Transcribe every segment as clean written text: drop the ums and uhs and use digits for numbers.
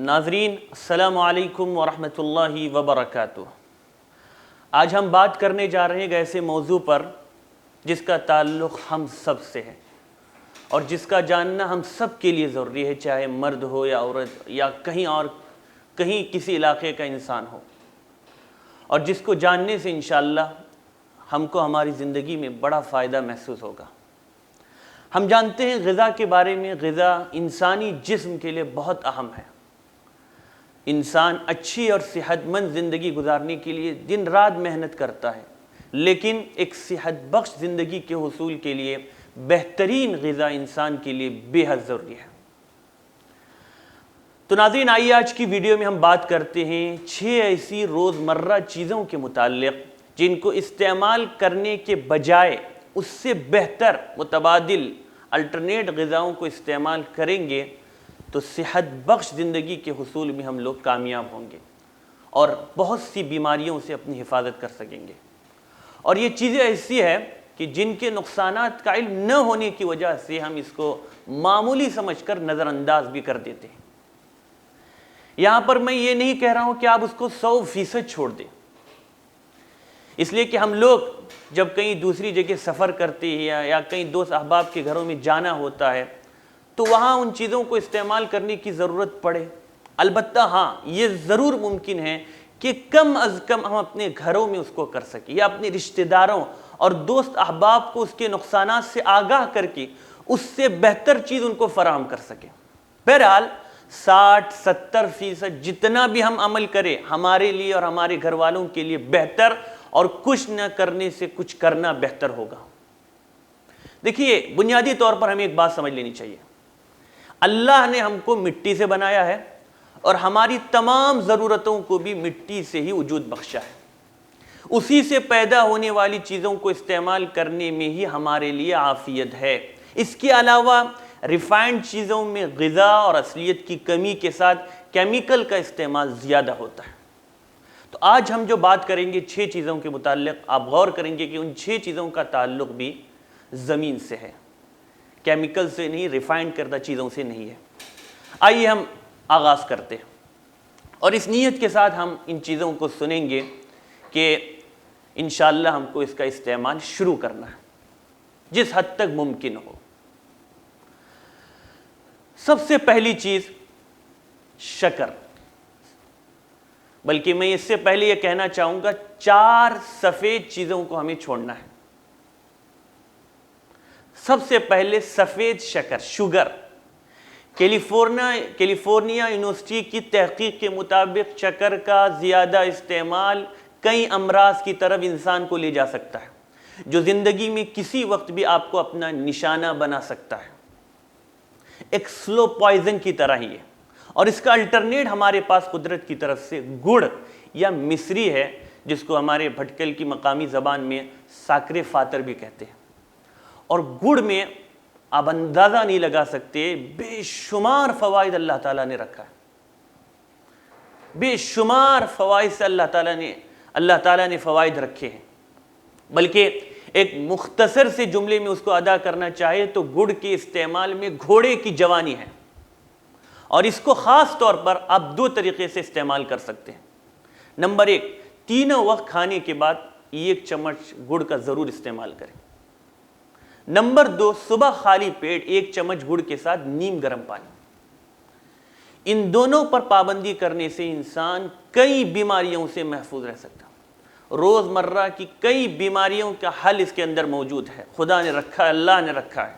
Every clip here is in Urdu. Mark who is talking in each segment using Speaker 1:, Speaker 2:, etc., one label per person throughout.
Speaker 1: ناظرین السلام علیکم ورحمۃ اللہ وبرکاتہ۔ آج ہم بات کرنے جا رہے ہیں ایک ایسے موضوع پر جس کا تعلق ہم سب سے ہے اور جس کا جاننا ہم سب کے لیے ضروری ہے، چاہے مرد ہو یا عورت یا کہیں کسی علاقے کا انسان ہو، اور جس کو جاننے سے انشاءاللہ ہم کو ہماری زندگی میں بڑا فائدہ محسوس ہوگا۔ ہم جانتے ہیں غذا کے بارے میں، غذا انسانی جسم کے لیے بہت اہم ہے۔ انسان اچھی اور صحت مند زندگی گزارنے کے لیے دن رات محنت کرتا ہے، لیکن ایک صحت بخش زندگی کے حصول کے لیے بہترین غذا انسان کے لیے بے حد ضروری ہے۔ تو ناظرین، آئیے آج کی ویڈیو میں ہم بات کرتے ہیں 6 ایسی روزمرہ چیزوں کے متعلق جن کو استعمال کرنے کے بجائے اس سے بہتر متبادل الٹرنیٹ غذاؤں کو استعمال کریں گے تو صحت بخش زندگی کے حصول میں ہم لوگ کامیاب ہوں گے اور بہت سی بیماریوں سے اپنی حفاظت کر سکیں گے۔ اور یہ چیزیں ایسی ہیں کہ جن کے نقصانات کا علم نہ ہونے کی وجہ سے ہم اس کو معمولی سمجھ کر نظر انداز بھی کر دیتے ہیں۔ یہاں پر میں یہ نہیں کہہ رہا ہوں کہ آپ اس کو 100% چھوڑ دیں، اس لیے کہ ہم لوگ جب کہیں دوسری جگہ سفر کرتے ہیں یا کہیں دوست احباب کے گھروں میں جانا ہوتا ہے تو وہاں ان چیزوں کو استعمال کرنے کی ضرورت پڑے۔ البتہ ہاں، یہ ضرور ممکن ہے کہ کم از کم ہم اپنے گھروں میں اس کو کر سکیں یا اپنے رشتہ داروں اور دوست احباب کو اس کے نقصانات سے آگاہ کر کے اس سے بہتر چیز ان کو فراہم کر سکیں۔ بہرحال 60-70% جتنا بھی ہم عمل کریں ہمارے لیے اور ہمارے گھر والوں کے لیے بہتر، اور کچھ نہ کرنے سے کچھ کرنا بہتر ہوگا۔ دیکھیے، بنیادی طور پر ہمیں ایک بات سمجھ لینی چاہیے۔ اللہ نے ہم کو مٹی سے بنایا ہے اور ہماری تمام ضرورتوں کو بھی مٹی سے ہی وجود بخشا ہے۔ اسی سے پیدا ہونے والی چیزوں کو استعمال کرنے میں ہی ہمارے لیے عافیت ہے۔ اس کے علاوہ ریفائنڈ چیزوں میں غذا اور اصلیت کی کمی کے ساتھ کیمیکل کا استعمال زیادہ ہوتا ہے۔ تو آج ہم جو بات کریں گے 6 چیزوں کے متعلق، آپ غور کریں گے کہ ان 6 چیزوں کا تعلق بھی زمین سے ہے، کیمیکل سے نہیں، ریفائنڈ کردہ چیزوں سے نہیں ہے۔ آئیے ہم آغاز کرتے ہیں اور اس نیت کے ساتھ ہم ان چیزوں کو سنیں گے کہ انشاءاللہ ہم کو اس کا استعمال شروع کرنا ہے جس حد تک ممکن ہو۔ سب سے پہلی چیز شکر، بلکہ میں اس سے پہلے یہ کہنا چاہوں گا 4 سفید چیزوں کو ہمیں چھوڑنا ہے۔ سب سے پہلے سفید شکر، شوگر۔ کیلیفورنیا یونیورسٹی کی تحقیق کے مطابق شکر کا زیادہ استعمال کئی امراض کی طرف انسان کو لے جا سکتا ہے، جو زندگی میں کسی وقت بھی آپ کو اپنا نشانہ بنا سکتا ہے۔ ایک سلو پوائزن کی طرح ہی ہے، اور اس کا الٹرنیٹ ہمارے پاس قدرت کی طرف سے گڑ یا مصری ہے، جس کو ہمارے بھٹکل کی مقامی زبان میں ساکر فاتر بھی کہتے ہیں۔ اور گڑ میں آپ اندازہ نہیں لگا سکتے بے شمار فوائد اللہ تعالیٰ نے رکھا ہے۔ بے شمار فوائد سے اللہ تعالیٰ نے فوائد رکھے ہیں۔ بلکہ ایک مختصر سے جملے میں اس کو ادا کرنا چاہے تو گڑ کے استعمال میں گھوڑے کی جوانی ہے، اور اس کو خاص طور پر آپ 2 طریقے سے استعمال کر سکتے ہیں۔ نمبر 1، تینوں وقت کھانے کے بعد 1 چمچ گڑ کا ضرور استعمال کریں۔ نمبر 2، صبح خالی پیٹ 1 چمچ گڑ کے ساتھ نیم گرم پانی۔ ان دونوں پر پابندی کرنے سے انسان کئی بیماریوں سے محفوظ رہ سکتا ہے۔ روزمرہ کی کئی بیماریوں کا حل اس کے اندر موجود ہے، خدا نے رکھا ہے، اللہ نے رکھا ہے۔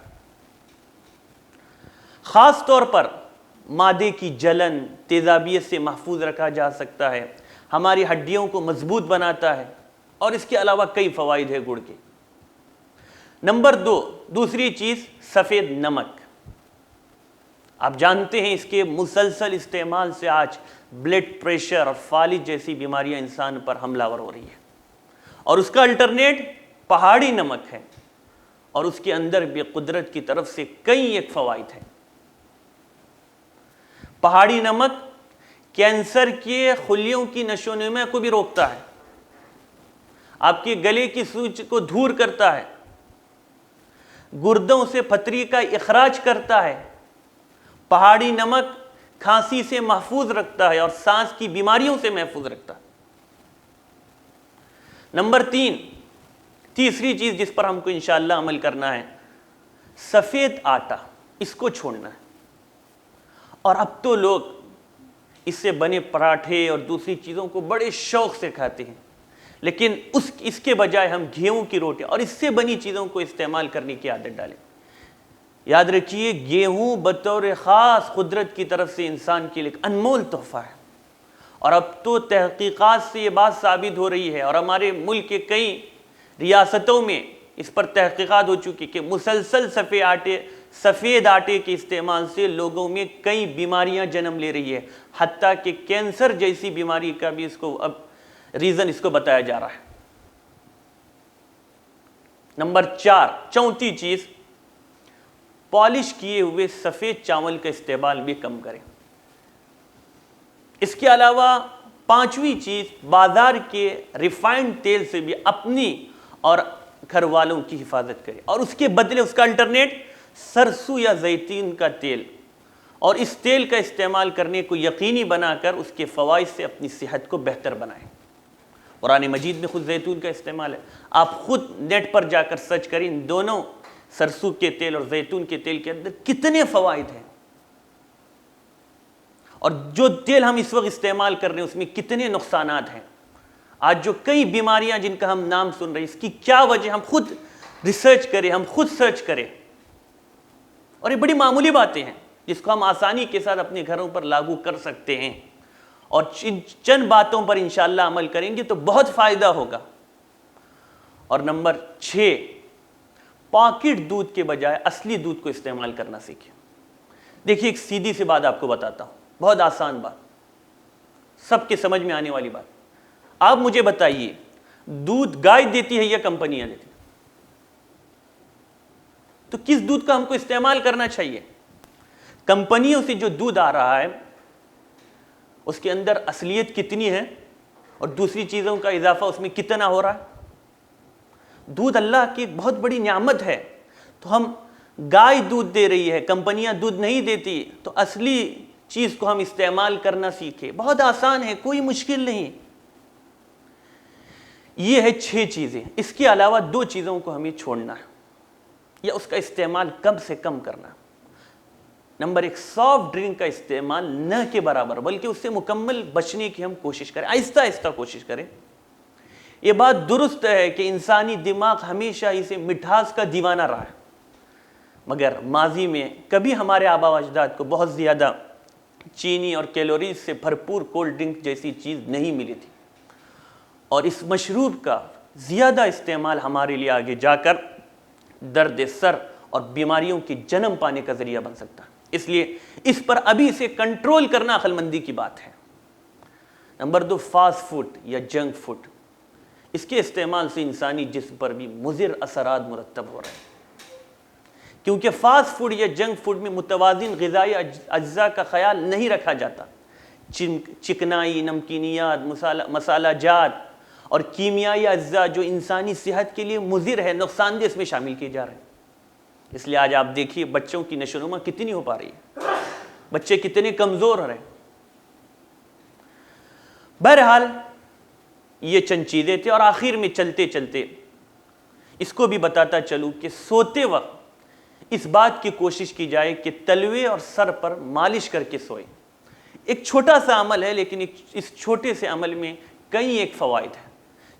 Speaker 1: خاص طور پر معدے کی جلن، تیزابیت سے محفوظ رکھا جا سکتا ہے، ہماری ہڈیوں کو مضبوط بناتا ہے، اور اس کے علاوہ کئی فوائد ہیں گڑ کے۔ نمبر 2، دوسری چیز سفید نمک۔ آپ جانتے ہیں اس کے مسلسل استعمال سے آج بلڈ پریشر اور فالج جیسی بیماریاں انسان پر حملہ آور ہو رہی ہیں، اور اس کا الٹرنیٹ پہاڑی نمک ہے، اور اس کے اندر بھی قدرت کی طرف سے کئی ایک فوائد ہیں۔ پہاڑی نمک کینسر کے خلیوں کی نشو و نما کو بھی روکتا ہے، آپ کے گلے کی سوج کو دور کرتا ہے، گردوں سے پتھری کا اخراج کرتا ہے۔ پہاڑی نمک کھانسی سے محفوظ رکھتا ہے اور سانس کی بیماریوں سے محفوظ رکھتا ہے۔ نمبر 3، تیسری چیز جس پر ہم کو انشاءاللہ عمل کرنا ہے، سفید آٹا، اس کو چھوڑنا ہے۔ اور اب تو لوگ اس سے بنے پراٹھے اور دوسری چیزوں کو بڑے شوق سے کھاتے ہیں، لیکن اس کے بجائے ہم گیہوں کی روٹی اور اس سے بنی چیزوں کو استعمال کرنے کی عادت ڈالیں۔ یاد رکھیے، گیہوں بطور خاص قدرت کی طرف سے انسان کے لیے ایک انمول تحفہ ہے، اور اب تو تحقیقات سے یہ بات ثابت ہو رہی ہے، اور ہمارے ملک کے کئی ریاستوں میں اس پر تحقیقات ہو چکی کہ مسلسل سفید آٹے کے استعمال سے لوگوں میں کئی بیماریاں جنم لے رہی ہے، حتیٰ کہ کینسر جیسی بیماری کا بھی اب ریزن اس کو بتایا جا رہا ہے۔ نمبر 4، چوتھی چیز، پالش کیے ہوئے سفید چاول کا استعمال بھی کم کریں۔ اس کے علاوہ 5ویں چیز، بازار کے ریفائنڈ تیل سے بھی اپنی اور گھر والوں کی حفاظت کریں، اور اس کے بدلے اس کا الٹرنیٹ سرسوں یا زیتون کا تیل، اور اس تیل کا استعمال کرنے کو یقینی بنا کر اس کے فوائد سے اپنی صحت کو بہتر بنائیں۔ قرآن مجید میں خود زیتون کا استعمال ہے، آپ خود نیٹ پر جا کر سرچ کریں، ان دونوں سرسوں کے تیل اور زیتون کے تیل کے اندر کتنے فوائد ہیں، اور جو تیل ہم اس وقت استعمال کر رہے ہیں اس میں کتنے نقصانات ہیں۔ آج جو کئی بیماریاں جن کا ہم نام سن رہے ہیں، اس کی کیا وجہ، ہم خود ریسرچ کریں، ہم خود سرچ کریں، اور یہ بڑی معمولی باتیں ہیں جس کو ہم آسانی کے ساتھ اپنے گھروں پر لاگو کر سکتے ہیں، اور چند باتوں پر انشاءاللہ عمل کریں گے تو بہت فائدہ ہوگا۔ اور نمبر 6، پاکٹ دودھ کے بجائے اصلی دودھ کو استعمال کرنا سیکھیں۔ دیکھیے، ایک سیدھی سی بات آپ کو بتاتا ہوں، بہت آسان بات، سب کے سمجھ میں آنے والی بات۔ آپ مجھے بتائیے، دودھ گائے دیتی ہے یا کمپنیاں دیتی ہیں؟ تو کس دودھ کا ہم کو استعمال کرنا چاہیے؟ کمپنیوں سے جو دودھ آ رہا ہے اس کے اندر اصلیت کتنی ہے اور دوسری چیزوں کا اضافہ اس میں کتنا ہو رہا ہے؟ دودھ اللہ کی ایک بہت بڑی نعمت ہے، تو ہم گائے دودھ دے رہی ہے، کمپنیاں دودھ نہیں دیتی، تو اصلی چیز کو ہم استعمال کرنا سیکھیں۔ بہت آسان ہے، کوئی مشکل نہیں۔ یہ ہے 6 چیزیں۔ اس کے علاوہ 2 چیزوں کو ہمیں چھوڑنا ہے یا اس کا استعمال کم سے کم کرنا۔ نمبر 1، سافٹ ڈرنک کا استعمال نہ کے برابر، بلکہ اس سے مکمل بچنے کی ہم کوشش کریں، آہستہ آہستہ کوشش کریں۔ یہ بات درست ہے کہ انسانی دماغ ہمیشہ اسے مٹھاس کا دیوانہ رہا ہے، مگر ماضی میں کبھی ہمارے آباء و اجداد کو بہت زیادہ چینی اور کیلوریز سے بھرپور کولڈ ڈرنک جیسی چیز نہیں ملی تھی، اور اس مشروب کا زیادہ استعمال ہمارے لیے آگے جا کر درد سر اور بیماریوں کی جنم پانے کا ذریعہ بن سکتا ہے۔ اس لیے اس پر ابھی سے کنٹرول کرنا عقل مندی کی بات ہے۔ نمبر 2، فاسٹ فوڈ یا جنک فوڈ، اس کے استعمال سے انسانی جسم پر بھی مضر اثرات مرتب ہو رہے ہیں، کیونکہ فاسٹ فوڈ یا جنک فوڈ میں متوازن غذائی اجزاء کا خیال نہیں رکھا جاتا۔ چکنائی، نمکینیات، مسالہ جات اور کیمیائی اجزاء جو انسانی صحت کے لیے مضر ہے، نقصان دہ، اس میں شامل کیے جا رہے ہیں۔ اس لیے آج آپ دیکھیے بچوں کی نشو و نما کتنی ہو پا رہی ہے، بچے کتنے کمزور ہو رہے ہیں۔ بہرحال یہ چند چیزیں تھے، اور آخر میں چلتے چلتے اس کو بھی بتاتا چلوں کہ سوتے وقت اس بات کی کوشش کی جائے کہ تلوے اور سر پر مالش کر کے سوئے۔ ایک چھوٹا سا عمل ہے، لیکن اس چھوٹے سے عمل میں کئی ایک فوائد ہیں،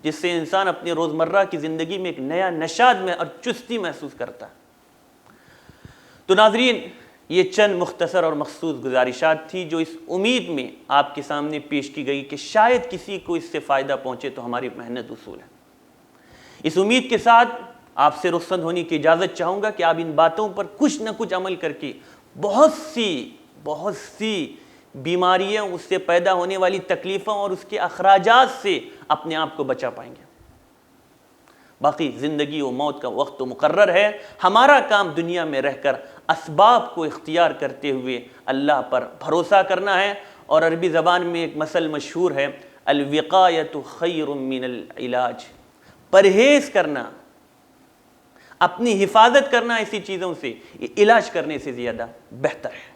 Speaker 1: جس سے انسان اپنی روزمرہ کی زندگی میں ایک نیا نشاط میں اور چستی محسوس کرتا ہے۔ تو ناظرین، یہ چند مختصر اور مخصوص گزارشات تھی جو اس امید میں آپ کے سامنے پیش کی گئی کہ شاید کسی کو اس سے فائدہ پہنچے تو ہماری محنت وصول ہے۔ اس امید کے ساتھ آپ سے رخصت ہونے کی اجازت چاہوں گا کہ آپ ان باتوں پر کچھ نہ کچھ عمل کر کے بہت سی بیماریاں، اس سے پیدا ہونے والی تکلیفوں اور اس کے اخراجات سے اپنے آپ کو بچا پائیں گے۔ باقی زندگی و موت کا وقت تو مقرر ہے، ہمارا کام دنیا میں رہ کر اسباب کو اختیار کرتے ہوئے اللہ پر بھروسہ کرنا ہے، اور عربی زبان میں ایک مثل مشہور ہے، الوقایۃ خیر من العلاج، پرہیز کرنا، اپنی حفاظت کرنا ایسی چیزوں سے، یہ علاج کرنے سے زیادہ بہتر ہے۔